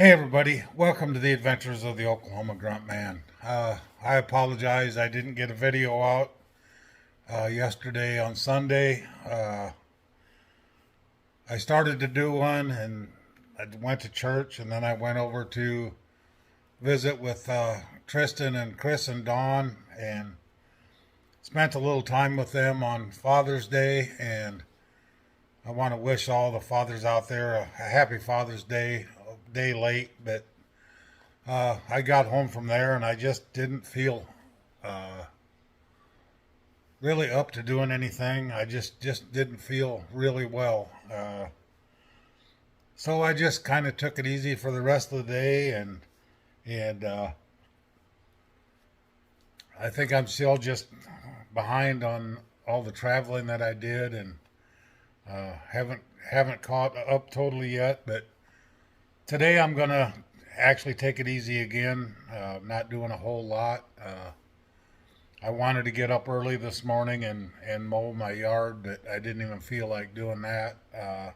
Hey everybody, welcome to the adventures of the Oklahoma Gruntman. I apologize I didn't get a video out yesterday on Sunday. I started to do one and I went to church, and then I went over to visit with Tristan and Chris and Dawn and spent a little time with them on Father's Day. And I want to wish all the fathers out there a happy Father's Day, a day late, but I got home from there and I just didn't feel really up to doing anything. I just didn't feel really well. So I just kind of took it easy for the rest of the day, and I think I'm still just behind on all the traveling that I did, and haven't caught up totally yet. But today I'm gonna actually take it easy again. Not doing a whole lot. I wanted to get up early this morning and mow my yard, but I didn't even feel like doing that.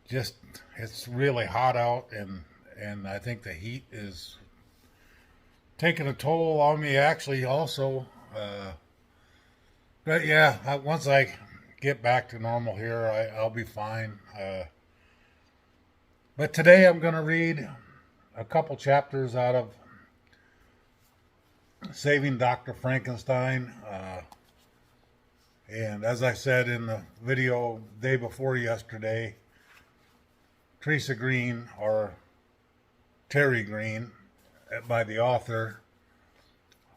Just it's really hot out, and I think the heat is taking a toll on me actually also. But yeah, once I get back to normal here, I'll be fine. But today I'm going to read a couple chapters out of Saving Dr. Frankenstein. And as I said in the video day before yesterday, Teresa Green, or Terry Green, by the author,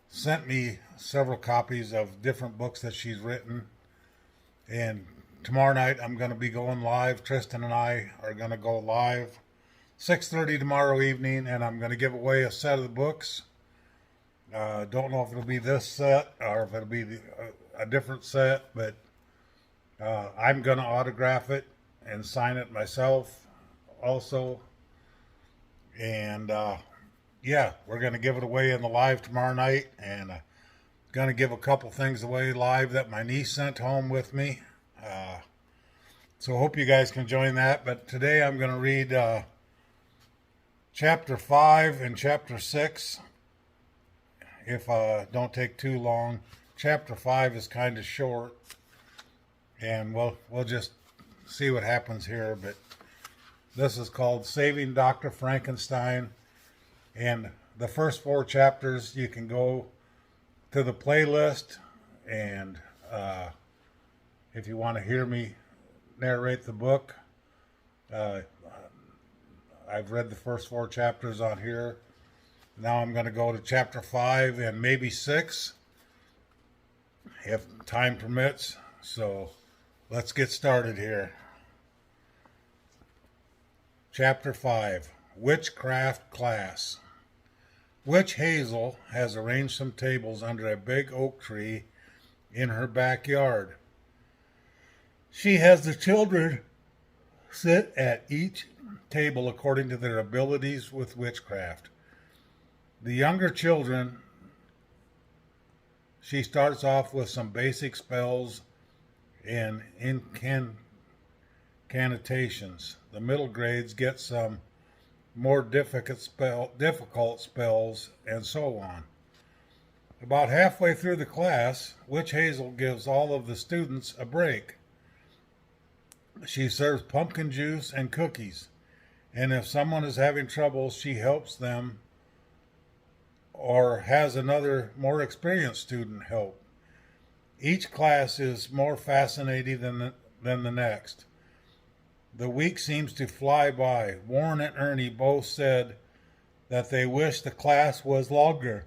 sent me several copies of different books that she's written. And tomorrow night I'm going to be going live. Tristan and I are going to go live 6:30 tomorrow evening, and I'm going to give away a set of the books. Don't know if it'll be this set or if it'll be a different set, but I'm going to autograph it and sign it myself also. And yeah, we're going to give it away in the live tomorrow night, and going to give a couple things away live that my niece sent home with me. So I hope you guys can join that. But today I'm going to read chapter 5 and chapter 6. If don't take too long. Chapter 5 is kind of short, and we'll just see what happens here. But this is called Saving Dr. Frankenstein, and the first 4 chapters you can go to the playlist, and if you want to hear me narrate the book, I've read the first 4 chapters on here. Now I'm going to go to chapter 5 and maybe 6 if time permits. So let's get started here. Chapter 5, Witchcraft Class. Witch Hazel has arranged some tables under a big oak tree in her backyard. She has the children sit at each table according to their abilities with witchcraft. The younger children, she starts off with some basic spells and incantations. The middle grades get some more difficult spells, and so on. About halfway through the class, Witch Hazel gives all of the students a break. She serves pumpkin juice and cookies, and if someone is having trouble, she helps them or has another more experienced student help. Each class is more fascinating than the next. The week seems to fly by. Warren and Ernie both said that they wish the class was longer.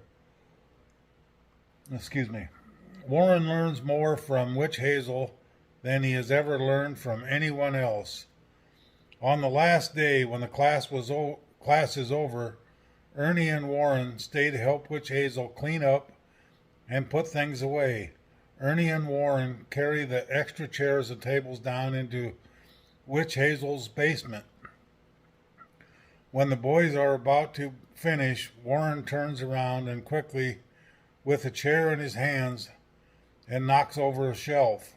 Excuse me. Warren learns more from Witch Hazel than he has ever learned from anyone else. On the last day, when the class is over, Ernie and Warren stay to help Witch Hazel clean up and put things away. Ernie and Warren carry the extra chairs and tables down into Witch Hazel's basement. When the boys are about to finish, Warren turns around and quickly, with a chair in his hands, and knocks over a shelf.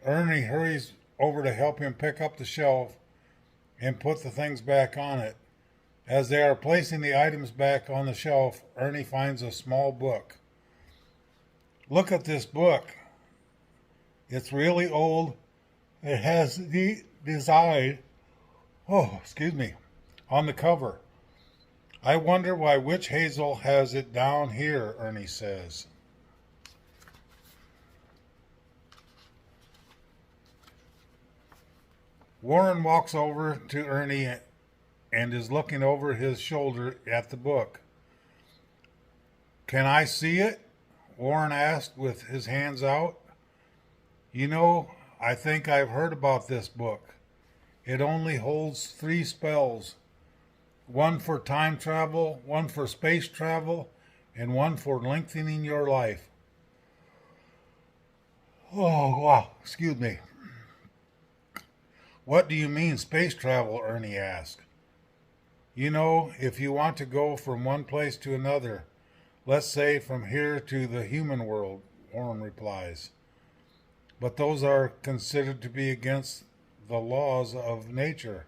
Ernie hurries over to help him pick up the shelf, and put the things back on it. As they are placing the items back on the shelf, Ernie finds a small book. Look at this book. It's really old. It has neat design. Oh, excuse me. On the cover. I wonder why Witch Hazel has it down here, Ernie says. Warren walks over to Ernie and is looking over his shoulder at the book. Can I see it? Warren asked with his hands out. You know, I think I've heard about this book. It only holds 3 spells. One for time travel, one for space travel, and one for lengthening your life. Oh, wow, excuse me. What do you mean space travel? Ernie asked. You know, if you want to go from one place to another, let's say from here to the human world, Warren replies. But those are considered to be against the laws of nature.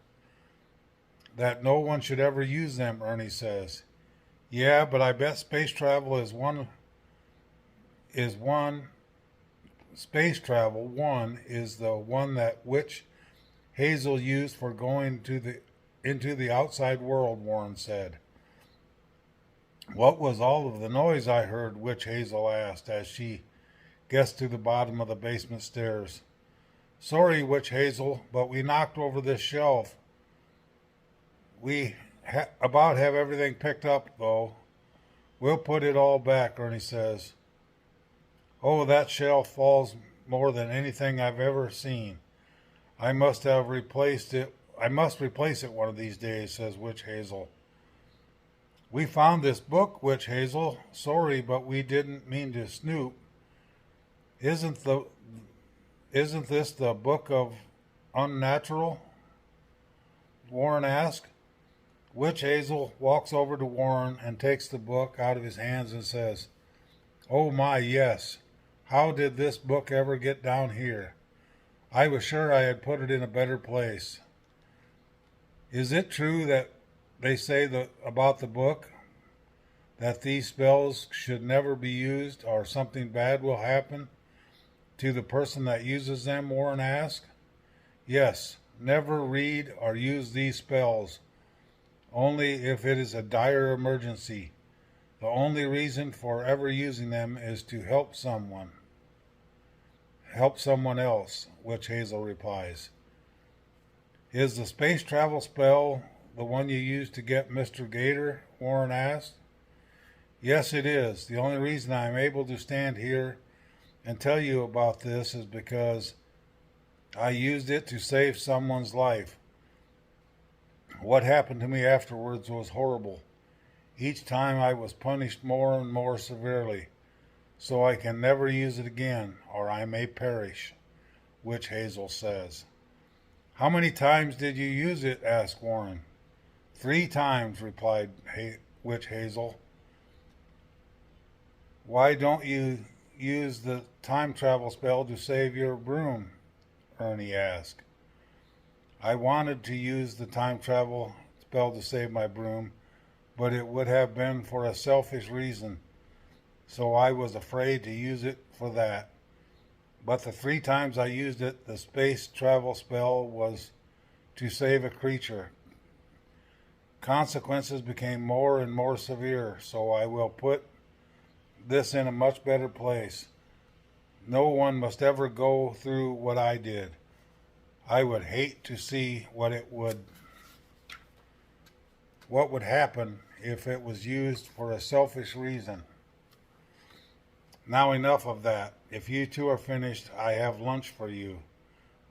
That no one should ever use them, Ernie says. Yeah, but I bet space travel is one. Space travel one is the one that Witch Hazel used for going into the outside world, Warren said. What was all of the noise I heard? Witch Hazel asked as she guessed to the bottom of the basement stairs. Sorry, Witch Hazel, but we knocked over this shelf. We about have everything picked up, though. We'll put it all back, Ernie says. Oh, that shelf falls more than anything I've ever seen. I must replace it one of these days, says Witch Hazel. We found this book, Witch Hazel. Sorry, but we didn't mean to snoop. Isn't this the book of unnatural? Warren asked. Witch Hazel walks over to Warren and takes the book out of his hands and says, Oh my, yes. How did this book ever get down here? I was sure I had put it in a better place. Is it true that they say about the book that these spells should never be used or something bad will happen to the person that uses them? Warren asked. Yes, never read or use these spells, only if it is a dire emergency. The only reason for ever using them is to help someone else, Witch Hazel replies. Is the space travel spell the one you used to get Mr. Gator? Warren asked. Yes, it is. The only reason I'm able to stand here and tell you about this is because I used it to save someone's life. What happened to me afterwards was horrible. Each time I was punished more and more severely, so I can never use it again, or I may perish, Witch Hazel says. How many times did you use it? Asked Warren. 3 times, replied Witch Hazel. Why don't you use the time travel spell to save your broom? Ernie asked. I wanted to use the time travel spell to save my broom, but it would have been for a selfish reason, so I was afraid to use it for that. But the 3 times I used it, the space travel spell was to save a creature. Consequences became more and more severe, so I will put this in a much better place. No one must ever go through what I did. I would hate to see what would happen if it was used for a selfish reason. Now enough of that. If you two are finished, I have lunch for you.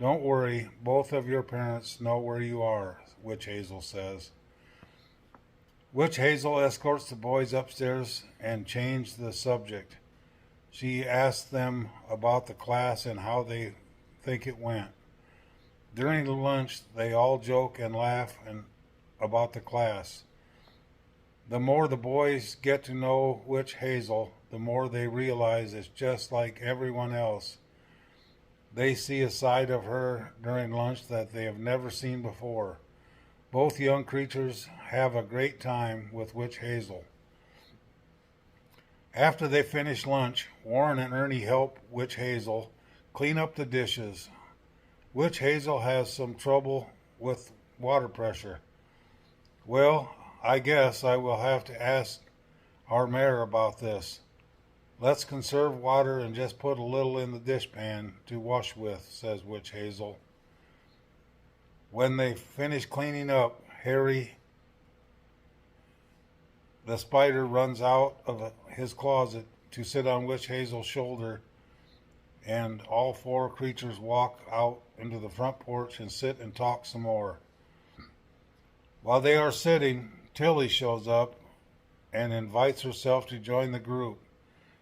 Don't worry, both of your parents know where you are, Witch Hazel says. Witch Hazel escorts the boys upstairs and changes the subject. She asks them about the class and how they think it went. During the lunch, they all joke and laugh about the class. The more the boys get to know Witch Hazel, the more they realize it's just like everyone else. They see a side of her during lunch that they have never seen before. Both young creatures have a great time with Witch Hazel. After they finish lunch, Warren and Ernie help Witch Hazel clean up the dishes. Witch Hazel has some trouble with water pressure. Well, I guess I will have to ask our mayor about this. Let's conserve water and just put a little in the dishpan to wash with, says Witch Hazel. When they finish cleaning up, Harry the spider runs out of his closet to sit on Witch Hazel's shoulder, and all four creatures walk out into the front porch and sit and talk some more. While they are sitting, Tilly shows up and invites herself to join the group.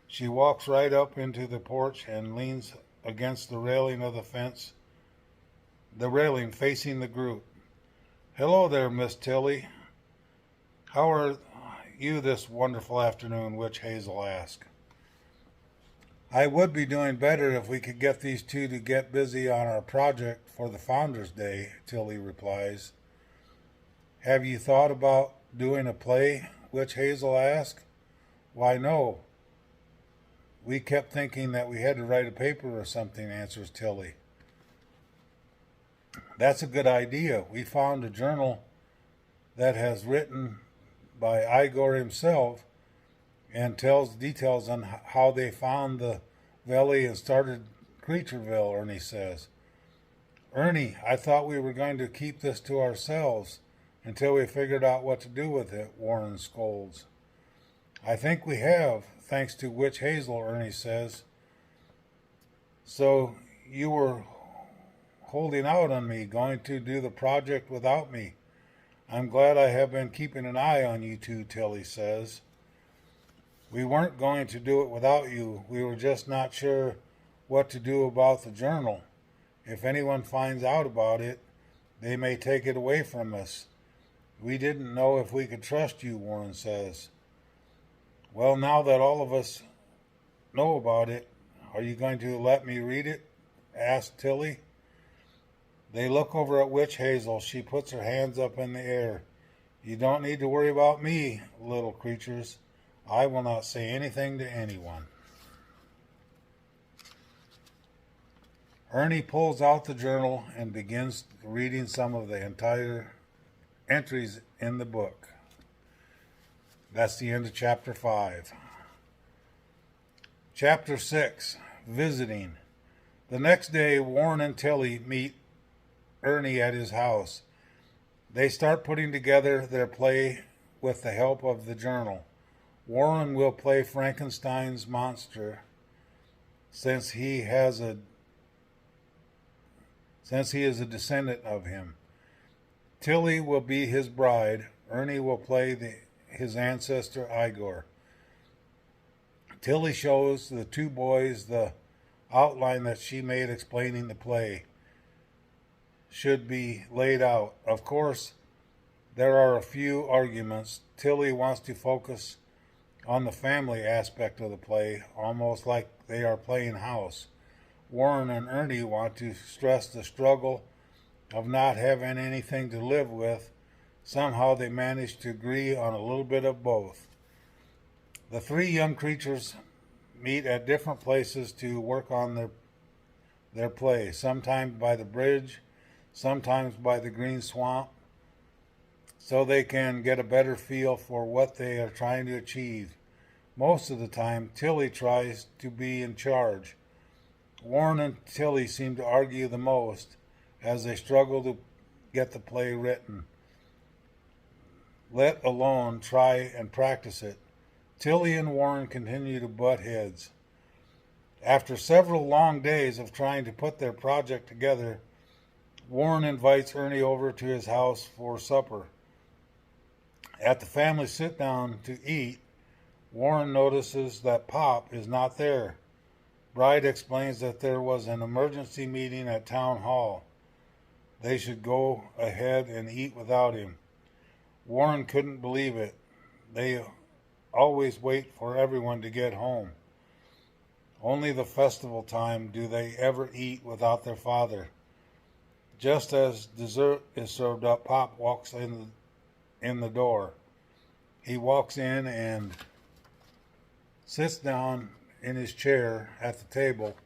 She walks right up into the porch and leans against the railing of the fence, the railing facing the group. Hello there, Miss Tilly. How are you this wonderful afternoon? Witch Hazel asked. I would be doing better if we could get these two to get busy on our project for the Founders' Day, Tilly replies. Have you thought about doing a play? Witch Hazel asked. Why, no. We kept thinking that we had to write a paper or something, answers Tilly. That's a good idea. We found a journal that has written by Igor himself and tells details on how they found the valley and started Creatureville, Ernie says. Ernie, I thought we were going to keep this to ourselves until we figured out what to do with it, Warren scolds. I think we have, thanks to Witch Hazel, Ernie says. So you were holding out on me, going to do the project without me. I'm glad I have been keeping an eye on you two, Tilly says. We weren't going to do it without you. We were just not sure what to do about the journal. If anyone finds out about it, they may take it away from us. We didn't know if we could trust you, Warren says. Well, now that all of us know about it, are you going to let me read it? Asked Tilly. They look over at Witch Hazel. She puts her hands up in the air. You don't need to worry about me, little creatures. I will not say anything to anyone. Ernie pulls out the journal and begins reading some of the entire entries in the book. That's the end of chapter 5. Chapter 6, Visiting. The next day, Warren and Tilly meet Ernie at his house. They start putting together their play with the help of the journal. Warren will play Frankenstein's monster since he is a descendant of him. Tilly will be his bride. Ernie will play his ancestor Igor. Tilly shows the two boys the outline that she made explaining the play should be laid out. Of course, there are a few arguments. Tilly wants to focus on the family aspect of the play, almost like they are playing house. Warren and Ernie want to stress the struggle of not having anything to live with. Somehow they manage to agree on a little bit of both. The three young creatures meet at different places to work on their play, sometimes by the bridge, sometimes by the green swamp, so they can get a better feel for what they are trying to achieve. Most of the time, Tilly tries to be in charge. Warren and Tilly seem to argue the most as they struggle to get the play written, let alone try and practice it. Tilly and Warren continue to butt heads. After several long days of trying to put their project together, Warren invites Ernie over to his house for supper. At the family sit-down to eat, Warren notices that Pop is not there. Bride explains that there was an emergency meeting at Town Hall. They should go ahead and eat without him. Warren couldn't believe it. They always wait for everyone to get home. Only the festival time do they ever eat without their father. Just as dessert is served up, Pop walks in the door. He walks in and sits down in his chair at the table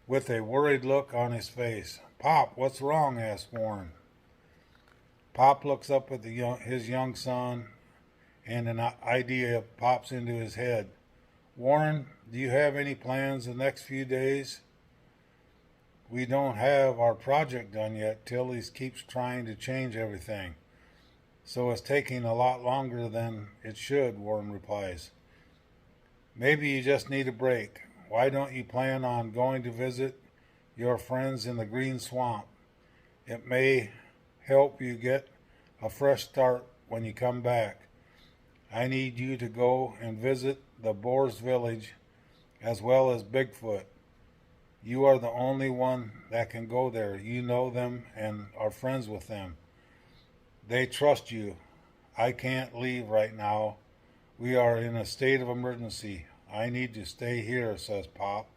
with a worried look on his face. "Pop, what's wrong?" asked Warren. Pop looks up at his young son, and an idea pops into his head. "Warren, do you have any plans the next few days?" "We don't have our project done yet. Tilly keeps trying to change everything, so it's taking a lot longer than it should," Warren replies. "Maybe you just need a break. Why don't you plan on going to visit your friends in the green swamp? It may help you get a fresh start when you come back. I need you to go and visit the Boers village as well as Bigfoot. You are the only one that can go there. You know them and are friends with them. They trust you. I can't leave right now. We are in a state of emergency. I need to stay here," says Pop.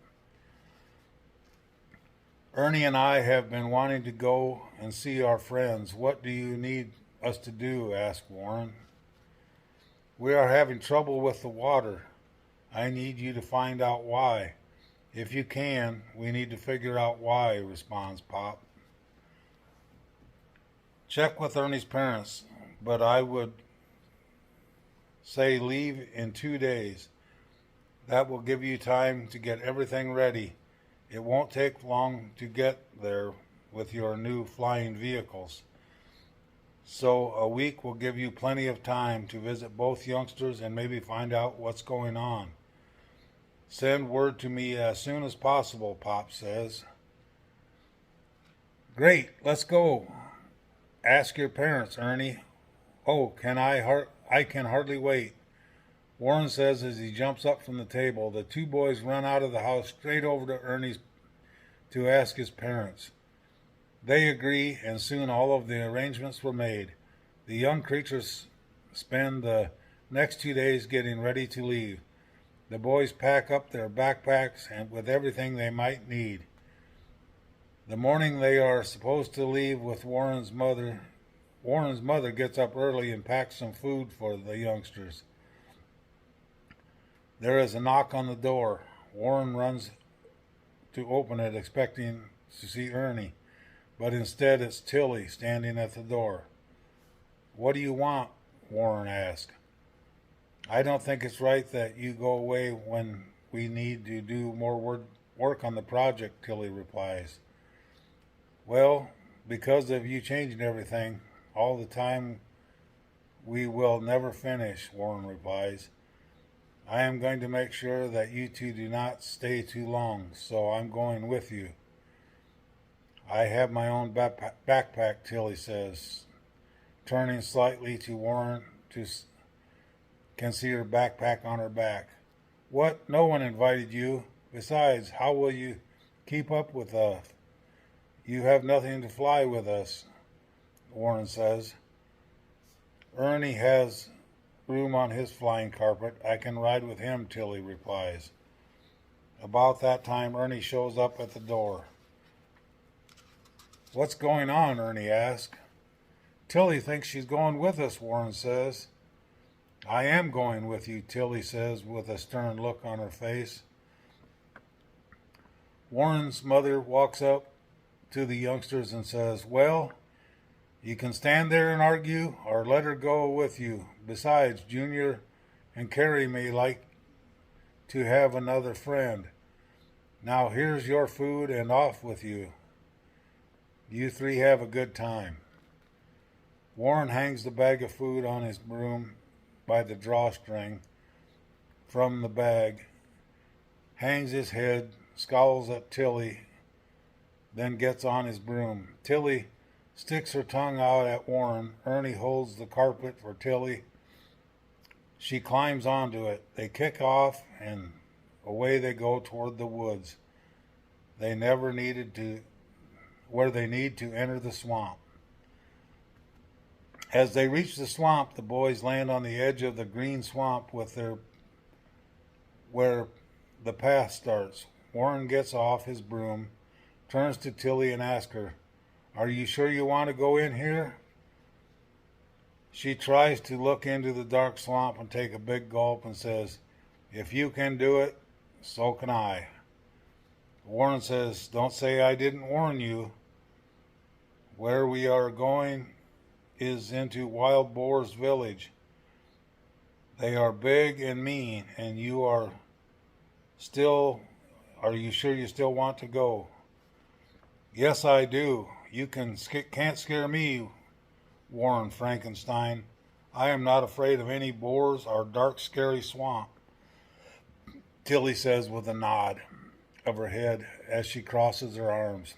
"Ernie and I have been wanting to go and see our friends. What do you need us to do?" asked Warren. "We are having trouble with the water. I need you to find out why. If you can, we need to figure out why," responds Pop. "Check with Ernie's parents, but I would say leave in 2 days. That will give you time to get everything ready. It won't take long to get there with your new flying vehicles. So a week will give you plenty of time to visit both youngsters and maybe find out what's going on. Send word to me as soon as possible," Pop says. "Great, let's go. Ask your parents, Ernie." "Oh, I can hardly wait," Warren says as he jumps up from the table. The two boys run out of the house straight over to Ernie's to ask his parents. They agree, and soon all of the arrangements were made. The young creatures spend the next 2 days getting ready to leave. The boys pack up their backpacks and with everything they might need. The morning they are supposed to leave with Warren's mother gets up early and packs some food for the youngsters. There is a knock on the door. Warren runs to open it, expecting to see Ernie, but instead it's Tilly standing at the door. "What do you want?" Warren asks. "I don't think it's right that you go away when we need to do more work on the project," Tilly replies. "Well, because of you changing everything all the time, we will never finish," Warren replies. "I am going to make sure that you two do not stay too long, so I'm going with you." "I have my own backpack," Tilly says, turning slightly to Warren can see her backpack on her back. "What? No one invited you. Besides, how will you keep up with us? You have nothing to fly with us," Warren says. "Ernie has room on his flying carpet. I can ride with him," Tilly replies. About that time, Ernie shows up at the door. "What's going on?" Ernie asks. "Tilly thinks she's going with us," Warren says. "I am going with you," Tilly says with a stern look on her face. Warren's mother walks up to the youngsters and says, "Well, you can stand there and argue or let her go with you. Besides, Junior and Carrie may like to have another friend. Now here's your food and off with you. You three have a good time." Warren hangs the bag of food on his broom by the drawstring from the bag, hangs his head, scowls at Tilly, then gets on his broom. Tilly sticks her tongue out at Warren. Ernie holds the carpet for Tilly. She climbs onto it. They kick off and away they go toward the woods. Where they need to enter the swamp. As they reach the swamp, the boys land on the edge of the green swamp where the path starts. Warren gets off his broom, turns to Tilly and asks her, Are you sure you want to go in here? She tries to look into the dark swamp and take a big gulp and says, if you can do it, so can I. Warren says, don't say I didn't warn you. Where we are going is into Wild Boar's village. They are big and mean, and you are you sure you still want to go? Yes, I do. You can't scare me, warned Frankenstein. I am not afraid of any boars or dark, scary swamp, Tilly says with a nod of her head as she crosses her arms.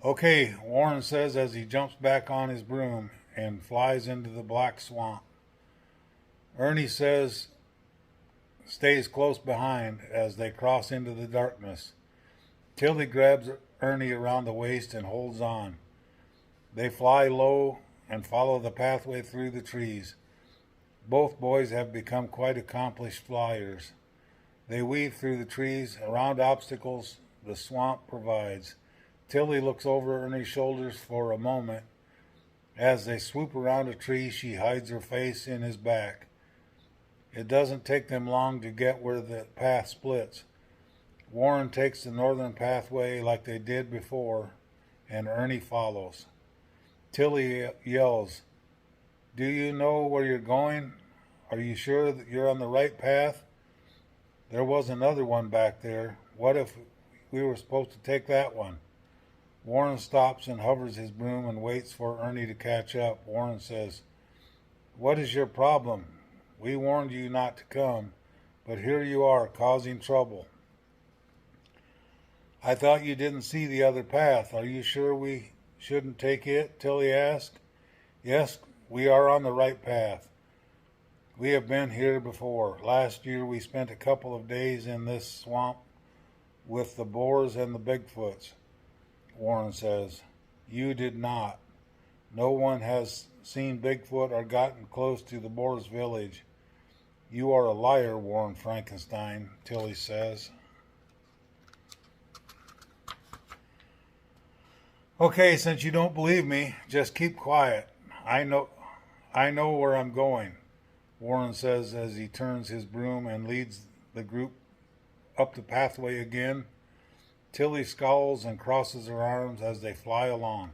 Okay, Warren says as he jumps back on his broom and flies into the black swamp. Ernie says stays close behind as they cross into the darkness. Tilly grabs Ernie around the waist and holds on. They fly low and follow the pathway through the trees. Both boys have become quite accomplished flyers. They weave through the trees, around obstacles the swamp provides. Tilly looks over Ernie's shoulders for a moment. As they swoop around a tree, she hides her face in his back. It doesn't take them long to get where the path splits. Warren takes the northern pathway like they did before, and Ernie follows. Tilly yells, do you know where you're going? Are you sure that you're on the right path? There was another one back there. What if we were supposed to take that one? Warren stops and hovers his broom and waits for Ernie to catch up. Warren says, what is your problem? We warned you not to come, but here you are causing trouble. I thought you didn't see the other path. Are you sure we shouldn't take it? Tilly asked. Yes, we are on the right path. We have been here before. Last year we spent a couple of days in this swamp with the boars and the Bigfoots, Warren says. You did not. No one has seen Bigfoot or gotten close to the boar's village. You are a liar, warned Frankenstein, Tilly says. Okay, since you don't believe me, just keep quiet. I know where I'm going, Warren says as he turns his broom and leads the group up the pathway again. Tilly scowls and crosses her arms as they fly along.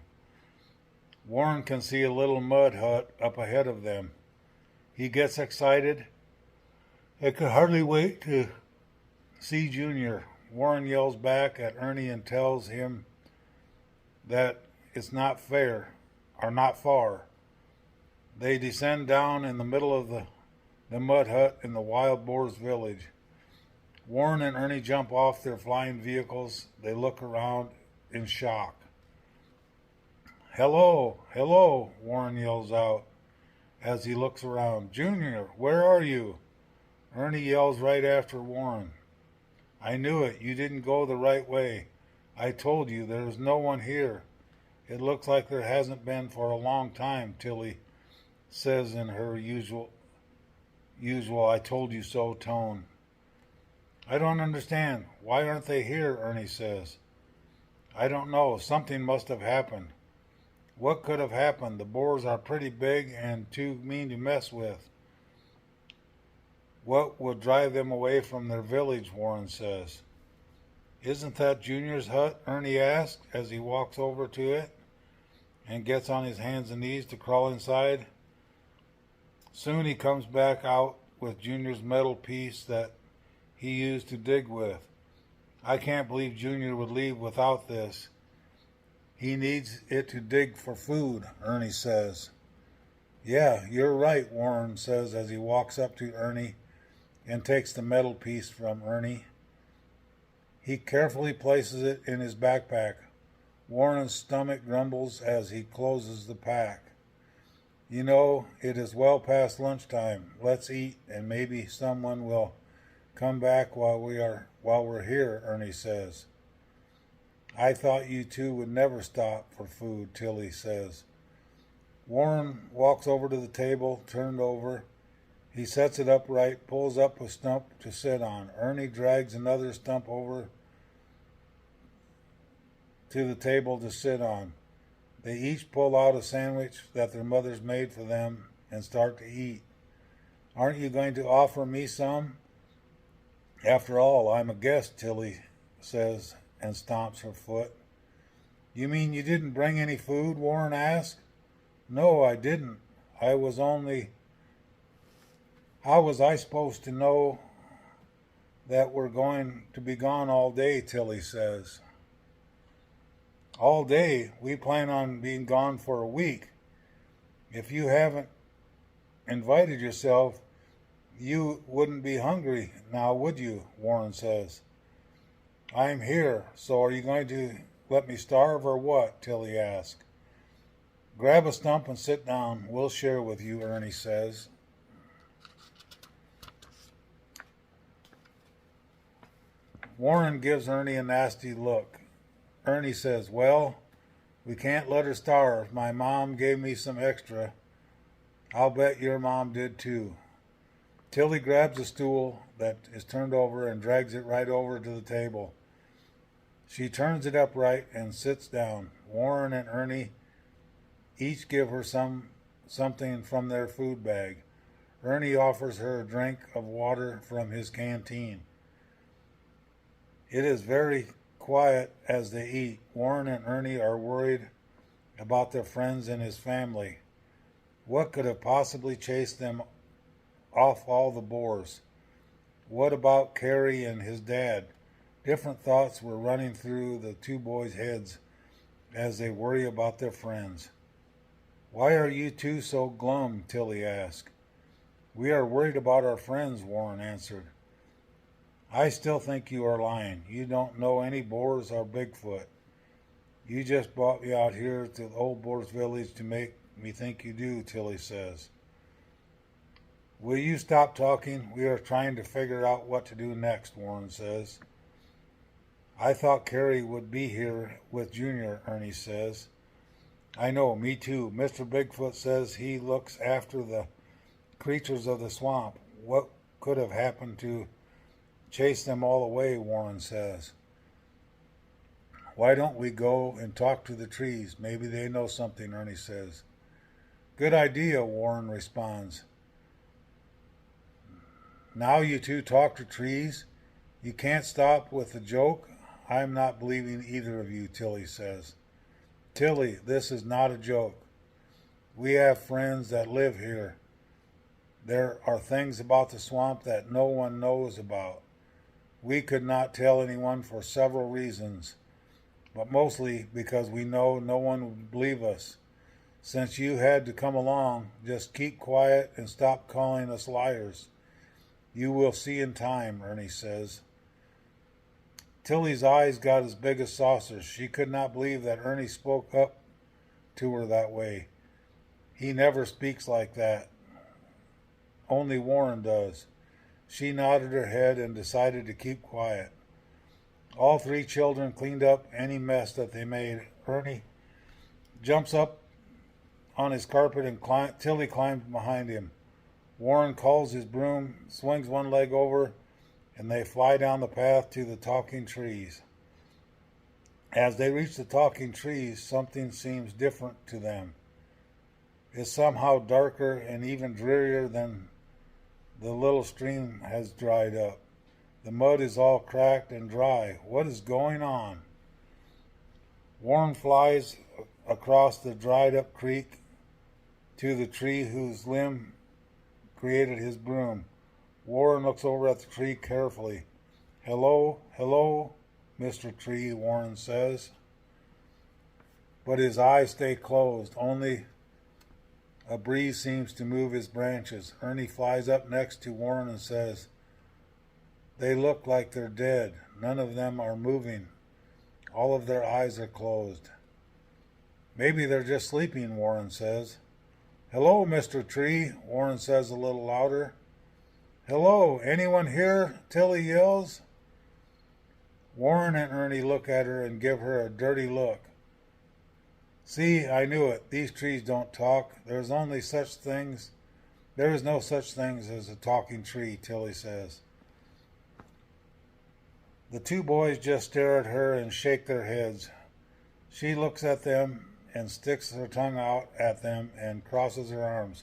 Warren can see a little mud hut up ahead of them. He gets excited. I could hardly wait to see Junior. Warren yells back at Ernie and tells him that it's not fair, or not far. They descend down in the middle of the mud hut in the wild boar's village. Warren and Ernie jump off their flying vehicles. They look around in shock. Hello, hello, Warren yells out as he looks around. Junior, where are you? Ernie yells right after Warren. I knew it. You didn't go the right way. I told you there is no one here. It looks like there hasn't been for a long time, Tilly says in her usual I told you so tone. I don't understand. Why aren't they here? Ernie says. I don't know. Something must have happened. What could have happened? The boars are pretty big and too mean to mess with. What will drive them away from their village? Warren says. Isn't that Junior's hut? Ernie asks as he walks over to it and gets on his hands and knees to crawl inside. Soon he comes back out with Junior's metal piece that he used to dig with. I can't believe Junior would leave without this. He needs it to dig for food, Ernie says. Yeah, you're right, Warren says as he walks up to Ernie and takes the metal piece from Ernie. He carefully places it in his backpack. Warren's stomach grumbles as he closes the pack. You know, it is well past lunchtime. Let's eat, and maybe someone will come back while we're here, Ernie says. I thought you two would never stop for food, Tilly says. Warren walks over to the table, turned over. He sets it upright, pulls up a stump to sit on. Ernie drags another stump over to the table to sit on. They each pull out a sandwich that their mothers made for them and start to eat. Aren't you going to offer me some? After all, I'm a guest, Tilly says and stomps her foot. You mean you didn't bring any food? Warren asked. No, I didn't. How was I supposed to know that we're going to be gone all day, Tilly says. All day? We plan on being gone for a week. If you haven't invited yourself, you wouldn't be hungry now, would you? Warren says. I'm here, so are you going to let me starve or what? Tilly asks. Grab a stump and sit down. We'll share with you, Ernie says. Warren gives Ernie a nasty look. Ernie says, well, we can't let her starve. My mom gave me some extra. I'll bet your mom did too. Tilly grabs a stool that is turned over and drags it right over to the table. She turns it upright and sits down. Warren and Ernie each give her something from their food bag. Ernie offers her a drink of water from his canteen. It is very quiet as they eat. Warren and Ernie are worried about their friends and his family. What could have possibly chased them off all the boars? What about Carrie and his dad? Different thoughts were running through the two boys' heads as they worry about their friends. Why are you two so glum? Tilly asked. We are worried about our friends, Warren answered. I still think you are lying. You don't know any boars or Bigfoot. You just brought me out here to the old boar's village to make me think you do, Tilly says. Will you stop talking? We are trying to figure out what to do next, Warren says. I thought Carrie would be here with Junior, Ernie says. I know, me too. Mr. Bigfoot says he looks after the creatures of the swamp. What could have happened to chase them all away, Warren says. Why don't we go and talk to the trees? Maybe they know something, Ernie says. Good idea, Warren responds. Now you two talk to trees? You can't stop with the joke? I'm not believing either of you, Tilly says. Tilly, this is not a joke. We have friends that live here. There are things about the swamp that no one knows about. We could not tell anyone for several reasons, but mostly because we know no one would believe us. Since you had to come along, just keep quiet and stop calling us liars. You will see in time, Ernie says. Tilly's eyes got as big as saucers. She could not believe that Ernie spoke up to her that way. He never speaks like that. Only Warren does. She nodded her head and decided to keep quiet. All three children cleaned up any mess that they made. Ernie jumps up on his carpet and Tilly climbs behind him. Warren calls his broom, swings one leg over, and they fly down the path to the talking trees. As they reach the talking trees, something seems different to them. It's somehow darker and even drearier than the little stream has dried up. The mud is all cracked and dry. What is going on? Warren flies across the dried up creek to the tree whose limb created his broom. Warren looks over at the tree carefully. Hello, hello, Mr. Tree, Warren says. But his eyes stay closed. Only a breeze seems to move his branches. Ernie flies up next to Warren and says, they look like they're dead. None of them are moving. All of their eyes are closed. Maybe they're just sleeping, Warren says. Hello, Mr. Tree, Warren says a little louder. Hello, anyone here? Tilly yells. Warren and Ernie look at her and give her a dirty look. See, I knew it. These trees don't talk. There is no such things as a talking tree, Tilly says. The two boys just stare at her and shake their heads. She looks at them and sticks her tongue out at them and crosses her arms.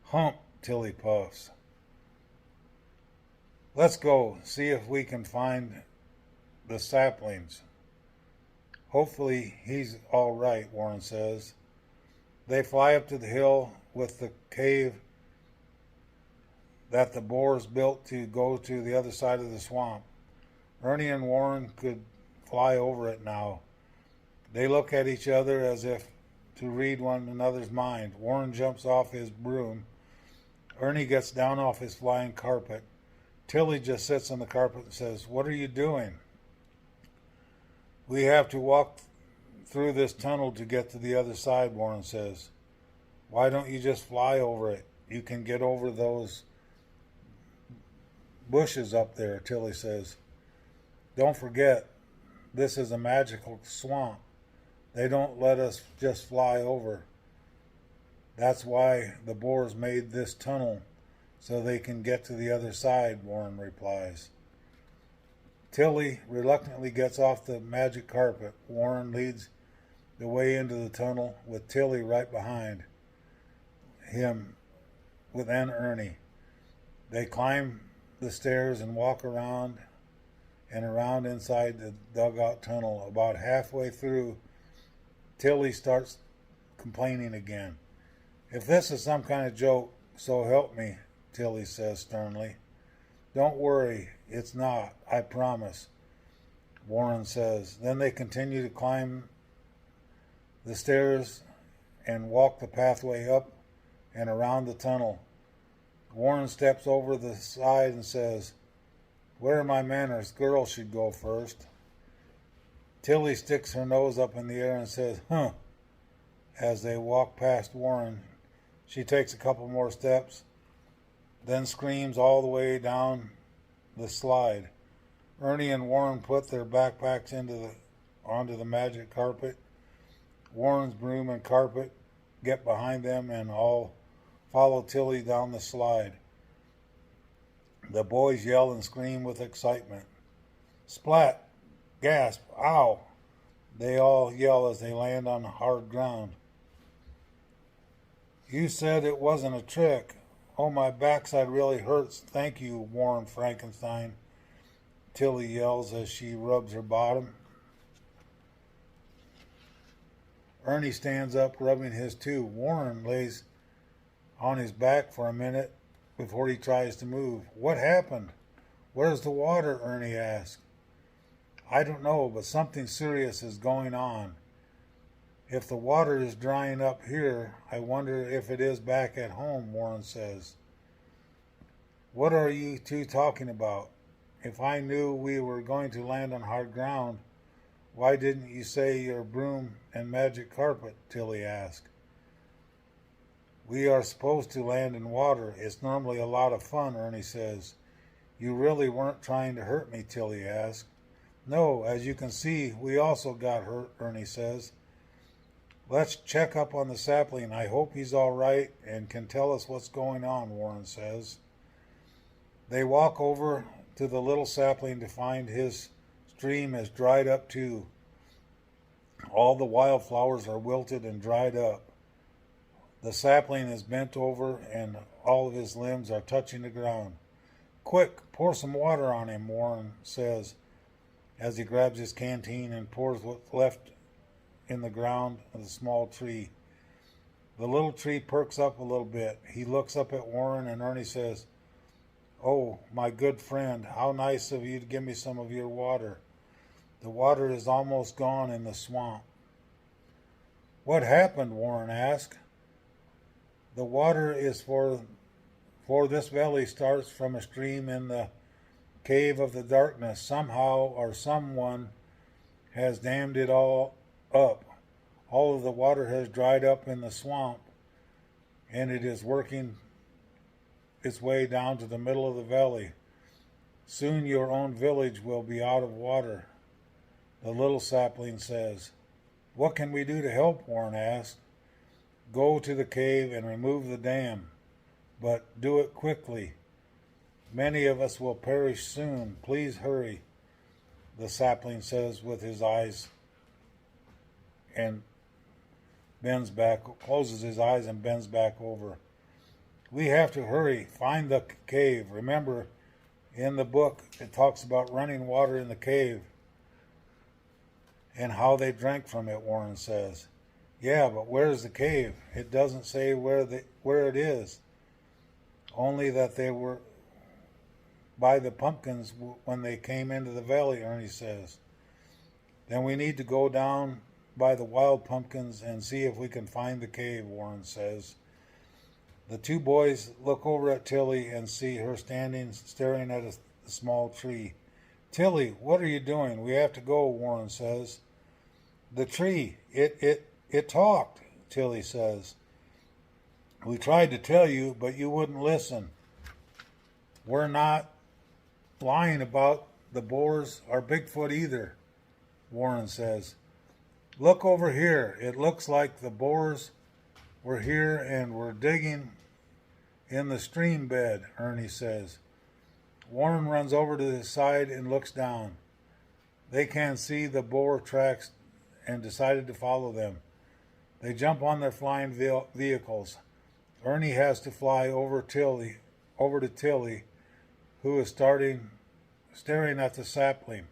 Hump, Tilly puffs. Let's go, see if we can find the saplings. Hopefully he's all right, Warren says. They fly up to the hill with the cave that the boars built to go to the other side of the swamp. Ernie and Warren could fly over it now. They look at each other as if to read one another's mind. Warren jumps off his broom. Ernie gets down off his flying carpet. Tilly just sits on the carpet and says, "What are you doing?" "We have to walk through this tunnel to get to the other side," Warren says. "Why don't you just fly over it? You can get over those bushes up there," Tilly says. "Don't forget, this is a magical swamp. They don't let us just fly over. That's why the boars made this tunnel, so they can get to the other side," Warren replies. Tilly reluctantly gets off the magic carpet. Warren leads the way into the tunnel with Tilly right behind him, with Ernie. They climb the stairs and walk around and around inside the dugout tunnel. About halfway through, Tilly starts complaining again. "If this is some kind of joke, so help me," Tilly says sternly. "Don't worry, it's not, I promise," Warren says. Then they continue to climb the stairs and walk the pathway up and around the tunnel. Warren steps over the side and says, "Where are my manners? Girls should go first." Tilly sticks her nose up in the air and says, "Huh." As they walk past Warren, she takes a couple more steps, then screams all the way down the slide. Ernie and Warren put their backpacks onto the magic carpet. Warren's broom and carpet get behind them and all follow Tilly down the slide. The boys yell and scream with excitement. Splat! Gasp! Ow! They all yell as they land on hard ground. "You said it wasn't a trick. Oh, my backside really hurts. Thank you, Warren Frankenstein," Tilly yells as she rubs her bottom. Ernie stands up, rubbing his too. Warren lays on his back for a minute before he tries to move. "What happened? Where's the water?" Ernie asks. "I don't know, but something serious is going on. If the water is drying up here, I wonder if it is back at home," Warren says. "What are you two talking about? If I knew we were going to land on hard ground, why didn't you say your broom and magic carpet?" Tilly asked. "We are supposed to land in water. It's normally a lot of fun," Ernie says. "You really weren't trying to hurt me?" Tilly asked. "No, as you can see, we also got hurt," Ernie says. "Let's check up on the sapling. I hope he's all right and can tell us what's going on," Warren says. They walk over to the little sapling to find his stream has dried up too. All the wildflowers are wilted and dried up. The sapling is bent over and all of his limbs are touching the ground. "Quick, pour some water on him," Warren says as he grabs his canteen and pours what's left in the ground of the small tree. The little tree perks up a little bit. He looks up at Warren and Ernie says, "Oh, my good friend, how nice of you to give me some of your water. The water is almost gone in the swamp." "What happened?" Warren asked. "The water is for this valley starts from a stream in the cave of the darkness. Somehow or someone has dammed it all up. All of the water has dried up in the swamp, and it is working its way down to the middle of the valley. Soon your own village will be out of water," the little sapling says. "What can we do to help?" Warren asked. "Go to the cave and remove the dam, but do it quickly. Many of us will perish soon. Please hurry," the sapling says with his eyes and bends back, closes his eyes and bends back over. We have to hurry, find the cave. Remember, in the book, it talks about running water in the cave and how they drank from it, Warren says. Yeah, but where's the cave? It doesn't say where it is. Only that they were by the pumpkins when they came into the valley, Ernie says. Then we need to go down by the wild pumpkins and see if we can find the cave, Warren says. The two boys look over at Tilly and see her standing, staring at a small tree. Tilly, what are you doing? We have to go, Warren says. The tree, it talked, Tilly says. We tried to tell you, but you wouldn't listen. We're not lying about the boars or Bigfoot either, Warren says. Look over here. It looks like the boars were here and were digging in the stream bed, Ernie says. Warren runs over to his side and looks down. They can see the boar tracks and decided to follow them. They jump on their flying vehicles. Ernie has to fly over to Tilly, who is staring at the sapling.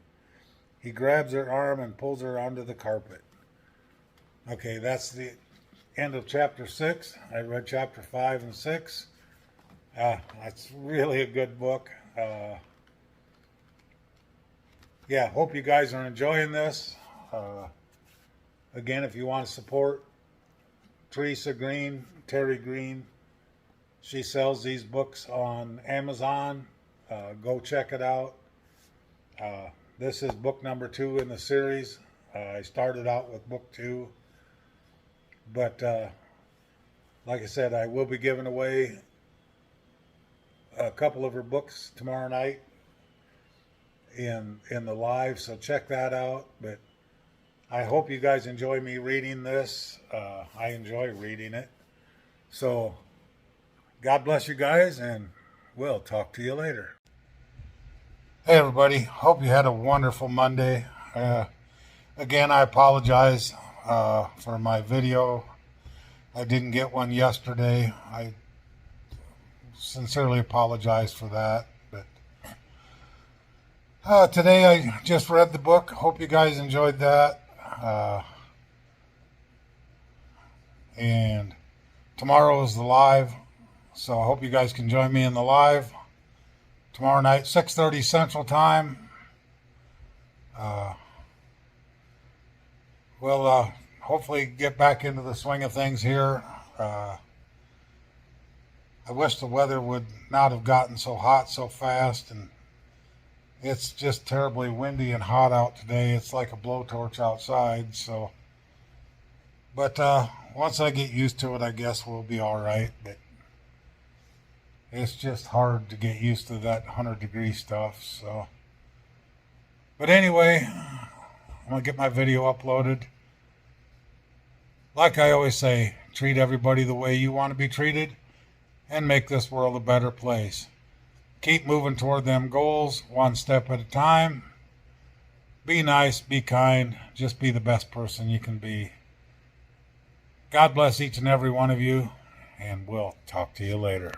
He grabs her arm and pulls her onto the carpet. Okay, that's the end of chapter 6. I read chapter 5 and 6. That's really a good book. Yeah, hope you guys are enjoying this. Again, if you want to support Teresa Green, Terry Green, she sells these books on Amazon. Go check it out. This is book number 2 in the series. I started out with book 2. But like I said, I will be giving away a couple of her books tomorrow night in the live, so check that out. But I hope you guys enjoy me reading this. I enjoy reading it. So God bless you guys, and we'll talk to you later. Hey everybody, hope you had a wonderful Monday. Again, I apologize for my video. I didn't get one yesterday. I sincerely apologize for that. But today I just read the book. Hope you guys enjoyed that. And tomorrow is the live, so I hope you guys can join me in the live tomorrow night, 6:30 Central Time. We'll hopefully get back into the swing of things here. I wish the weather would not have gotten so hot so fast, and it's just terribly windy and hot out today. It's like a blowtorch outside. So, but once I get used to it, I guess we'll be all right. But it's just hard to get used to that 100-degree stuff. So, but anyway, I'm gonna get my video uploaded. Like I always say, treat everybody the way you want to be treated, and make this world a better place. Keep moving toward them goals, one step at a time. Be nice, be kind, just be the best person you can be. God bless each and every one of you, and we'll talk to you later.